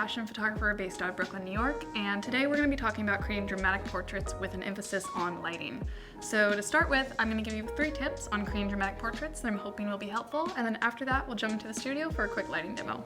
fashion photographer based out of Brooklyn, New York, and today we're going to be talking about creating dramatic portraits with an emphasis on lighting. So to start with, I'm going to give you 3 tips on creating dramatic portraits that I'm hoping will be helpful, and then after that we'll jump into the studio for a quick lighting demo.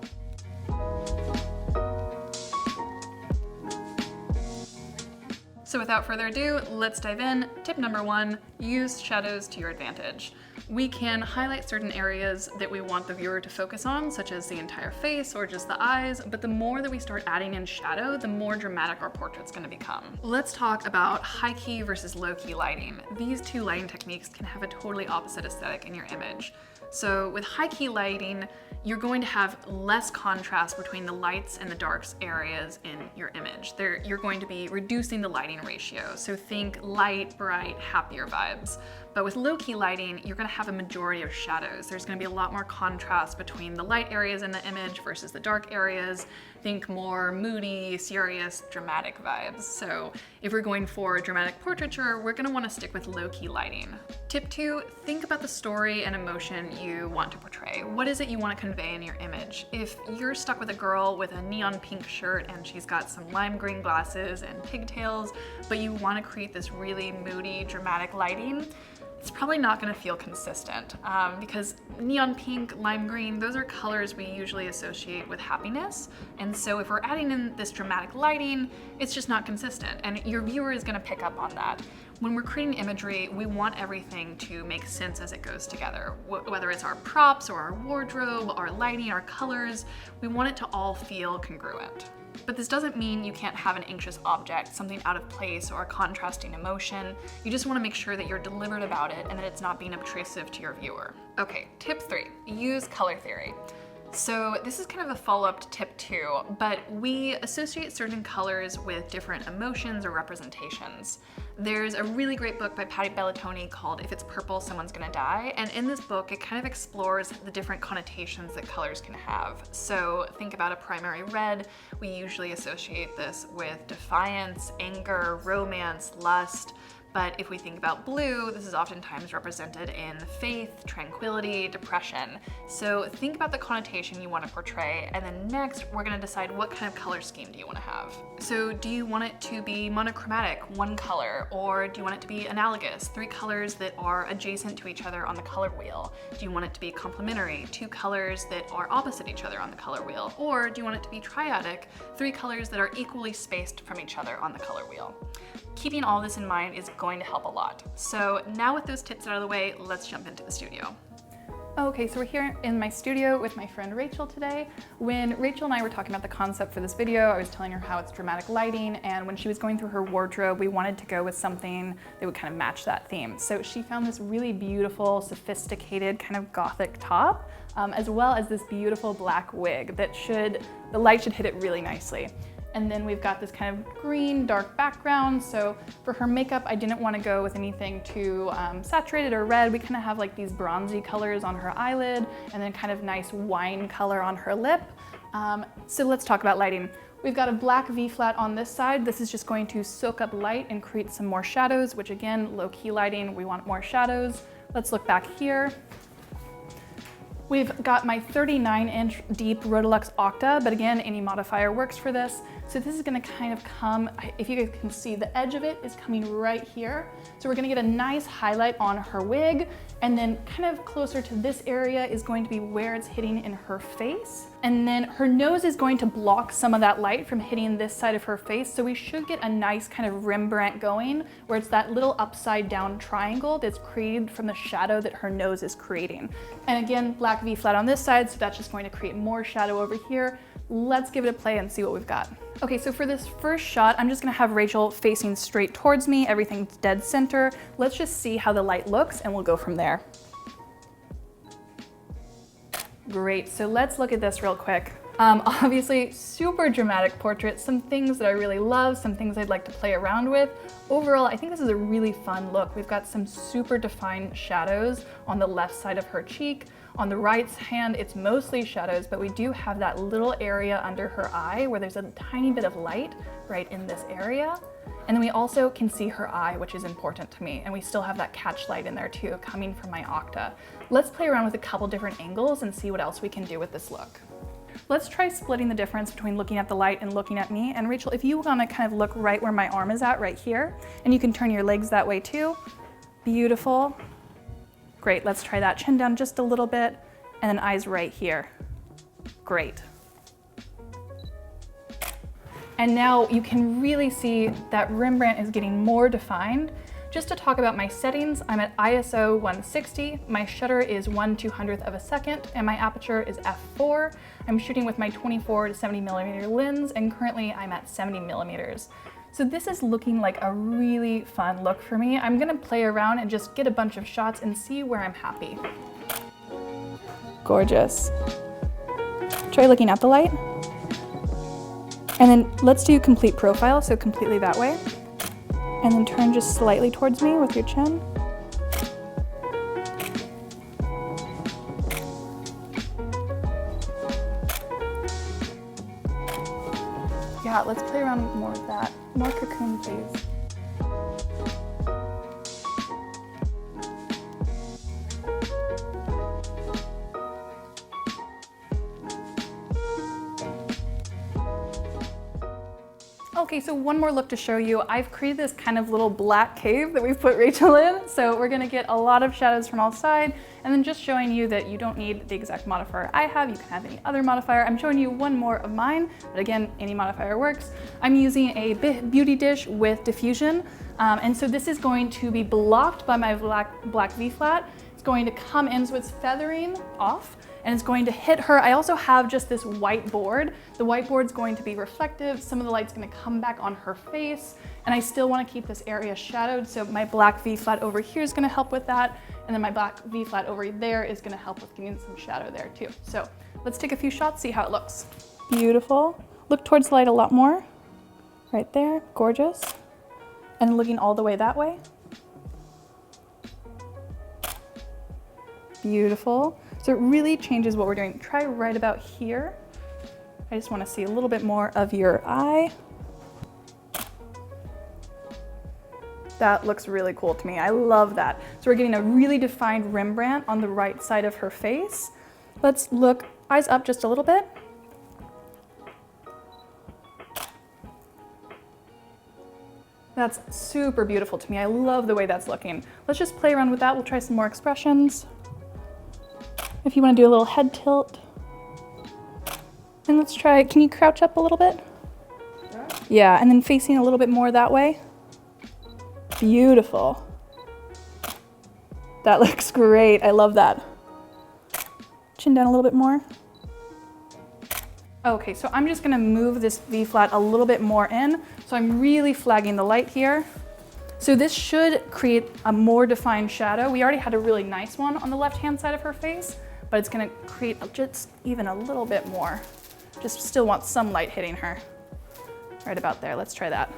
So without further ado, let's dive in. Tip number 1, use shadows to your advantage. We can highlight certain areas that we want the viewer to focus on, such as the entire face or just the eyes, but the more that we start adding in shadow, the more dramatic our portrait's gonna become. Let's talk about high key versus low key lighting. These 2 lighting techniques can have a totally opposite aesthetic in your image. So with high key lighting, you're going to have less contrast between the lights and the darks areas in your image. You're going to be reducing the lighting ratio. So think light, bright, happier vibes. But with low key lighting, you're gonna have a majority of shadows. There's gonna be a lot more contrast between the light areas in the image versus the dark areas. Think more moody, serious, dramatic vibes. So if we're going for dramatic portraiture, we're gonna wanna stick with low key lighting. Tip 2, think about the story and emotion you want to portray. What is it you wanna convey in your image? If you're stuck with a girl with a neon pink shirt and she's got some lime green glasses and pigtails, but you wanna create this really moody, dramatic lighting, it's probably not gonna feel consistent because neon pink, lime green, those are colors we usually associate with happiness. And so if we're adding in this dramatic lighting, it's just not consistent. And your viewer is gonna pick up on that. When we're creating imagery, we want everything to make sense as it goes together. Whether it's our props or our wardrobe, our lighting, our colors, we want it to all feel congruent. But this doesn't mean you can't have an anxious object, something out of place, or a contrasting emotion. You just want to make sure that you're deliberate about it and that it's not being obtrusive to your viewer. Okay, tip 3, use color theory. So this is kind of a follow-up to tip 2, but we associate certain colors with different emotions or representations. There's a really great book by Patty Bellatoni called If It's Purple, Someone's Gonna Die, and in this book it kind of explores the different connotations that colors can have. So think about a primary red. We usually associate this with defiance, anger, romance, lust. But if we think about blue, this is oftentimes represented in faith, tranquility, depression. So think about the connotation you want to portray, and then next we're going to decide what kind of color scheme do you want to have. So do you want it to be monochromatic, 1 color, or do you want it to be analogous, 3 colors that are adjacent to each other on the color wheel? Do you want it to be complementary, 2 colors that are opposite each other on the color wheel? Or do you want it to be triadic, 3 colors that are equally spaced from each other on the color wheel? Keeping all this in mind is going to help a lot. So now with those tips out of the way, let's jump into the studio. Okay, so we're here in my studio with my friend Rachel today. When Rachel and I were talking about the concept for this video, I was telling her how it's dramatic lighting, and when she was going through her wardrobe, we wanted to go with something that would kind of match that theme. So she found this really beautiful, sophisticated, kind of gothic top, as well as this beautiful black wig that the light should hit it really nicely. And then we've got this kind of green, dark background. So for her makeup, I didn't want to go with anything too saturated or red. We kind of have like these bronzy colors on her eyelid and then kind of nice wine color on her lip. So let's talk about lighting. We've got a black V-flat on this side. This is just going to soak up light and create some more shadows, which again, low-key lighting, we want more shadows. Let's look back here. We've got my 39-inch deep Rotalux Octa, but again, any modifier works for this. So this is gonna kind of come, if you guys can see, the edge of it is coming right here. So we're gonna get a nice highlight on her wig, and then kind of closer to this area is going to be where it's hitting in her face. And then her nose is going to block some of that light from hitting this side of her face. So we should get a nice kind of Rembrandt going, where it's that little upside down triangle that's created from the shadow that her nose is creating. And again, black V-flat on this side, so that's just going to create more shadow over here. Let's give it a play and see what we've got. Okay, so for this first shot, I'm just gonna have Rachel facing straight towards me, everything's dead center. Let's just see how the light looks and we'll go from there. Great, so let's look at this real quick. Obviously, super dramatic portrait, some things that I really love, some things I'd like to play around with. Overall, I think this is a really fun look. We've got some super defined shadows on the left side of her cheek. On the right hand, it's mostly shadows, but we do have that little area under her eye where there's a tiny bit of light right in this area. And then we also can see her eye, which is important to me. And we still have that catch light in there too, coming from my Octa. Let's play around with a couple different angles and see what else we can do with this look. let's try splitting the difference between looking at the light and looking at me. And Rachel, if you wanna kind of look right where my arm is at, right here, and you can turn your legs that way too. Beautiful. Great, let's try that. Chin down just a little bit, and then eyes right here. Great. And now you can really see that Rembrandt is getting more defined. Just to talk about my settings, I'm at ISO 160, my shutter is 1/200th of a second, and my aperture is f4. I'm shooting with my 24 to 70mm lens, and currently I'm at 70mm. So this is looking like a really fun look for me. I'm gonna play around and just get a bunch of shots and see where I'm happy. Gorgeous. Try looking at the light. And then let's do complete profile, so completely that way. And then turn just slightly towards me with your chin. Yeah, let's play around more with that. More cocoon, please. Okay, so one more look to show you. I've created this kind of little black cave that we've put Rachel in. So we're gonna get a lot of shadows from all sides, and then just showing you that you don't need the exact modifier I have. You can have any other modifier. I'm showing you one more of mine, but again, any modifier works. I'm using a beauty dish with diffusion. And so this is going to be blocked by my black V-flat. It's going to come in, so it's feathering off, and it's going to hit her. I also have just this white board. The white board's going to be reflective. Some of the light's gonna come back on her face, and I still wanna keep this area shadowed, so my black V-flat over here is gonna help with that, and then my black V-flat over there is gonna help with getting some shadow there too. So let's take a few shots, see how it looks. Beautiful. Look towards the light a lot more. Right there, gorgeous. And looking all the way that way. Beautiful. So it really changes what we're doing. Try right about here. I just want to see a little bit more of your eye. That looks really cool to me. I love that. So we're getting a really defined Rembrandt on the right side of her face. Let's look, eyes up just a little bit. That's super beautiful to me. I love the way that's looking. Let's just play around with that. We'll try some more expressions. If you want to do a little head tilt. And let's try, can you crouch up a little bit? Yeah, and then facing a little bit more that way. Beautiful. That looks great. I love that. Chin down a little bit more. Okay, so I'm just gonna move this V-flat a little bit more in. So I'm really flagging the light here. So this should create a more defined shadow. We already had a really nice one on the left-hand side of her face, but it's gonna create just even a little bit more. Just still want some light hitting her. Right about there, let's try that.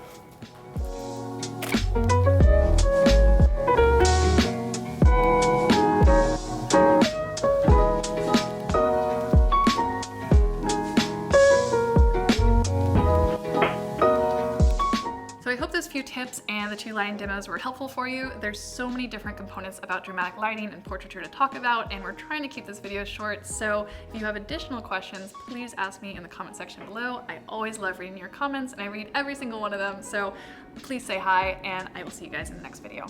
I hope those few tips and the 2 lighting demos were helpful for you. There's so many different components about dramatic lighting and portraiture to talk about, and we're trying to keep this video short. So if you have additional questions, please ask me in the comment section below. I always love reading your comments, and I read every single one of them. So please say hi, and I will see you guys in the next video.